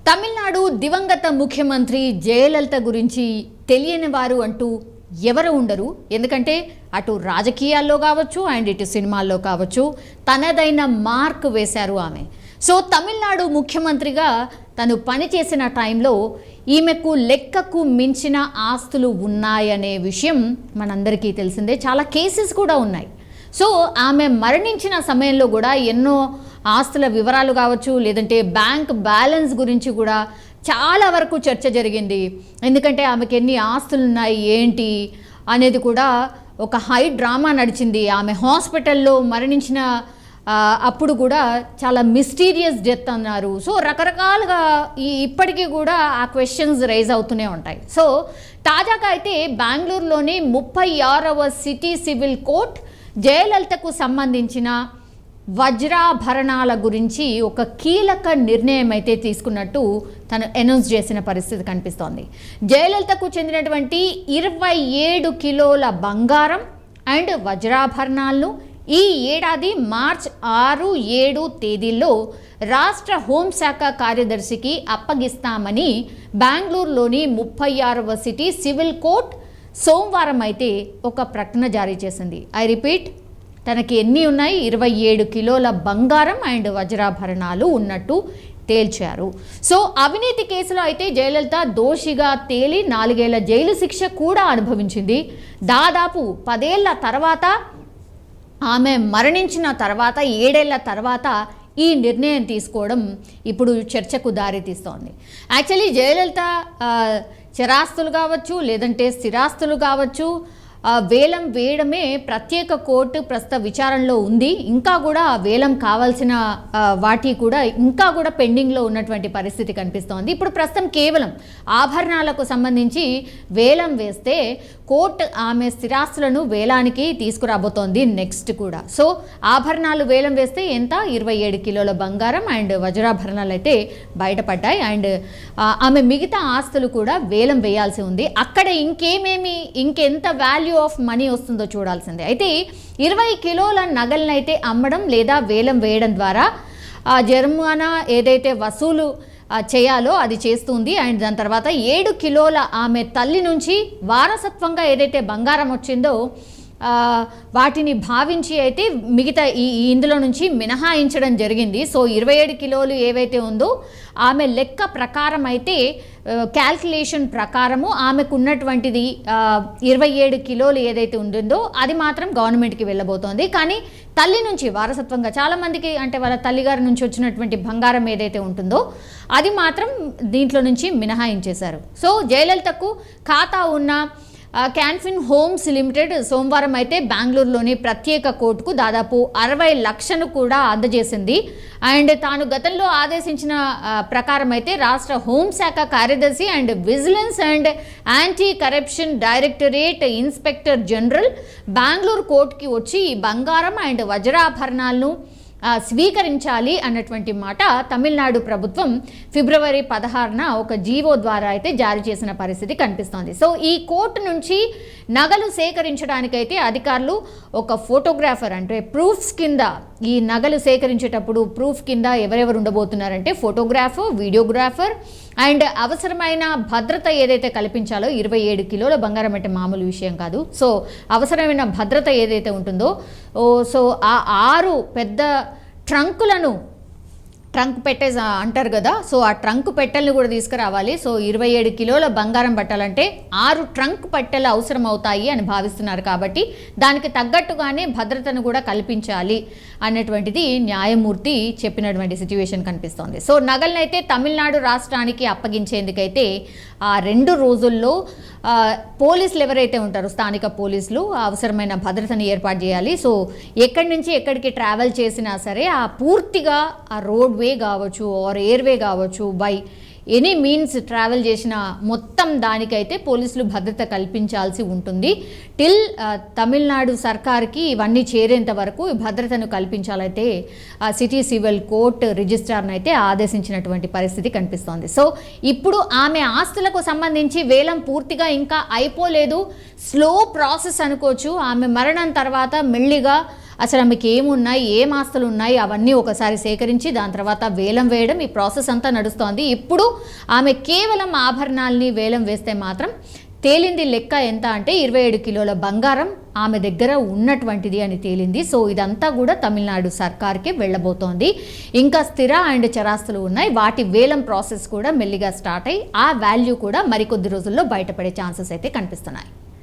తమిళనాడు దివంగత ముఖ్యమంత్రి జయలలిత గురించి తెలియని వారు అంటూ ఎవరు ఉండరు. ఎందుకంటే అటు రాజకీయాల్లో కావచ్చు అండ్ ఇటు సినిమాల్లో కావచ్చు తనదైన మార్క్ వేశారు ఆమె. సో తమిళనాడు ముఖ్యమంత్రిగా తను పనిచేసిన టైంలో ఈమెకు లెక్కకు మించిన ఆస్తులు ఉన్నాయనే విషయం మనందరికీ తెలిసిందే. చాలా కేసెస్ కూడా ఉన్నాయి. సో ఆమె మరణించిన సమయంలో కూడా ఎన్నో ఆస్తుల వివరాలు కావచ్చు, లేదంటే బ్యాంక్ బ్యాలెన్స్ గురించి కూడా చాలా వరకు చర్చ జరిగింది. ఎందుకంటే ఆమెకి ఎన్ని ఆస్తులు ఉన్నాయి ఏంటి అనేది కూడా ఒక హై డ్రామా నడిచింది. ఆమె హాస్పిటల్లో మరణించిన అప్పుడు కూడా చాలా మిస్టీరియస్ డెత్ అన్నారు. సో రకరకాలుగా ఇప్పటికీ కూడా ఆ క్వశ్చన్స్ రైజ్ అవుతూనే ఉంటాయి. సో తాజాగా అయితే బెంగళూరులోని 36వ సిటీ సివిల్ కోర్ట్ జయలలితకు సంబంధించిన వజ్రాభరణాల గురించి ఒక కీలక నిర్ణయం అయితే తీసుకున్నట్టు తను అనౌన్స్ చేసిన పరిస్థితి కనిపిస్తోంది. జయలలితకు చెందినటువంటి 27 కిలోల బంగారం అండ్ వజ్రాభరణాలను ఈ ఏడాది మార్చ్ 6, 7 తేదీల్లో రాష్ట్ర హోంశాఖ కార్యదర్శికి అప్పగిస్తామని బెంగళూరులోని 36వ సిటీ సివిల్ కోర్ట్ సోమవారం అయితే ఒక ప్రకటన జారీ చేసింది. ఐ రిపీట్, తనకి ఎన్ని ఉన్నాయి? 27 కిలోల బంగారం అండ్ వజ్రాభరణాలు ఉన్నట్టు తేల్చారు. సో అవినీతి కేసులో అయితే జయలలిత దోషిగా తేలి 4 ఏళ్ల జైలు శిక్ష కూడా అనుభవించింది. దాదాపు 10 ఏళ్ల తర్వాత, ఆమె మరణించిన తర్వాత 7 ఏళ్ల తర్వాత ఈ నిర్ణయం తీసుకోవడం ఇప్పుడు చర్చకు దారితీస్తోంది. యాక్చువల్లీ జయలలిత చరాస్తులు కావచ్చు, లేదంటే స్థిరాస్తులు కావచ్చు, వేలం వేయడమే ప్రత్యేక కోర్టు ప్రస్తుత విచారణలో ఉంది. ఇంకా కూడా వేలం కావాల్సిన వాటి కూడా ఇంకా కూడా పెండింగ్లో ఉన్నటువంటి పరిస్థితి కనిపిస్తోంది. ఇప్పుడు ప్రస్తుతం కేవలం ఆభరణాలకు సంబంధించి వేలం వేస్తే కోర్టు ఆమె స్థిరాస్తులను వేలానికి తీసుకురాబోతోంది నెక్స్ట్ కూడా. సో ఆభరణాలు వేలం వేస్తే ఎంత? 27 కిలోల బంగారం అండ్ వజ్రాభరణాలు అయితే బయటపడ్డాయి. అండ్ ఆమె మిగతా ఆస్తులు కూడా వేలం వేయాల్సి ఉంది. అక్కడ ఇంకెంత వాల్యూ ఆఫ్ మనీ వస్తుందో చూడాల్సిందే. అయితే 20 కిలోల నగలను అయితే అమ్మడం లేదా వేలం వేయడం ద్వారా జరిమానా ఏదైతే వసూలు చేయాలో అది చేస్తుంది. అండ్ దాని తర్వాత 7 కిలోల ఆమె తల్లి నుంచి వారసత్వంగా ఏదైతే బంగారం వచ్చిందో వాటిని భావించి అయితే మిగతా ఇందులో నుంచి మినహాయించడం జరిగింది. సో 27 కిలోలు ఏవైతే ఉందో ఆమె లెక్క ప్రకారం అయితే క్యాల్కులేషన్ ప్రకారము ఆమెకు ఉన్నటువంటిది 27 కిలోలు ఏదైతే ఉంటుందో అది మాత్రం గవర్నమెంట్కి వెళ్ళబోతోంది. కానీ తల్లి నుంచి వారసత్వంగా చాలామందికి అంటే వాళ్ళ తల్లిగారి నుంచి వచ్చినటువంటి బంగారం ఏదైతే ఉంటుందో అది మాత్రం దీంట్లో నుంచి మినహాయించేశారు. సో జయలలితకు ఖాతా ఉన్న క్యాన్ఫిన్ హోమ్స్ లిమిటెడ్ సోమవారం అయితే బెంగళూరులోని ప్రత్యేక కోర్టుకు దాదాపు 60 లక్షలు కూడా అందజేసింది. అండ్ తాను గతంలో ఆదేశించిన ప్రకారం అయితే రాష్ట్ర హోంశాఖ కార్యదర్శి and vigilance and anti corruption directorate inspector general Bengaluru కోర్టుకి వచ్చి ఈ బంగారం అండ్ వజ్రాభరణాలను స్వీకరించాలి అన్నటువంటి మాట తమిళనాడు ప్రభుత్వం ఫిబ్రవరి 16న ఒక జీవో ద్వారా అయితే జారీ చేసిన పరిస్థితి కనిపిస్తోంది. సో ఈ కోర్టు నుంచి నగలు సేకరించడానికైతే అధికారులు ఒక ఫోటోగ్రాఫర్ అంటే ప్రూఫ్స్ కింద ఈ నగలు సేకరించేటప్పుడు ప్రూఫ్ కింద ఎవరెవరు ఉండబోతున్నారంటే ఫోటోగ్రాఫర్, వీడియోగ్రాఫర్ అండ్ అవసరమైన భద్రత ఏదైతే కల్పించాలో 27 కిలోల బంగారం అంటే మామూలు విషయం కాదు. సో అవసరమైన భద్రత ఏదైతే ఉంటుందో సో ఆ 6 పెద్ద ట్రంక్ పెట్టె అంటారు కదా, సో ఆ ట్రంక్ పెట్టెల్ని కూడా తీసుకురావాలి. సో 27 కిలోల బంగారం పట్టాలంటే 6 ట్రంక్ పెట్టెలు అవసరం అవుతాయి అని భావిస్తున్నారు. కాబట్టి దానికి తగ్గట్టుగానే భద్రతను కూడా కల్పించాలి అన్నటువంటిది న్యాయమూర్తి చెప్పినటువంటి సిచ్యువేషన్ కనిపిస్తోంది. సో నగలనైతే తమిళనాడు రాష్ట్రానికి అప్పగించేందుకైతే ఆ 2 రోజుల్లో పోలీసులు ఎవరైతే ఉంటారో స్థానిక పోలీసులు అవసరమైన భద్రతను ఏర్పాటు చేయాలి. సో ఎక్కడి నుంచి ఎక్కడికి ట్రావెల్ చేసినా సరే ఆ పూర్తిగా ఆ రోడ్వే కావచ్చు ఆర్ ఎయిర్వే కావచ్చు బై ఎనీ మీన్స్ ట్రావెల్ చేసిన మొత్తం దానికైతే పోలీసులు భద్రత కల్పించాల్సి ఉంటుంది. టిల్ తమిళనాడు సర్కార్కి ఇవన్నీ చేరేంత వరకు భద్రతను కల్పించాలైతే సిటీ సివిల్ కోర్ట్ రిజిస్ట్రార్ని అయితే ఆదేశించినటువంటి పరిస్థితి కనిపిస్తోంది. సో ఇప్పుడు ఆమె ఆస్తులకు సంబంధించి వేలం పూర్తిగా ఇంకా అయిపోలేదు, స్లో ప్రాసెస్ అనుకోవచ్చు. ఆమె మరణం తర్వాత మెల్లిగా అసలు ఆమెకి ఏమున్నాయి, ఏం ఆస్తులు ఉన్నాయి, అవన్నీ ఒకసారి సేకరించి దాని తర్వాత వేలం వేయడం, ఈ ప్రాసెస్ అంతా నడుస్తోంది. ఇప్పుడు ఆమె కేవలం ఆభరణాలని వేలం వేస్తే మాత్రం తేలింది లెక్క ఎంత అంటే 27 కిలోల బంగారం ఆమె దగ్గర ఉన్నటువంటిది అని తేలింది. సో ఇదంతా కూడా తమిళనాడు సర్కార్కి వెళ్ళబోతోంది. ఇంకా స్థిర అండ్ చరాస్తులు ఉన్నాయి, వాటి వేలం ప్రాసెస్ కూడా మెల్లిగా స్టార్ట్ అయ్యి ఆ వాల్యూ కూడా మరికొద్ది రోజుల్లో బయటపడే ఛాన్సెస్ అయితే కనిపిస్తున్నాయి.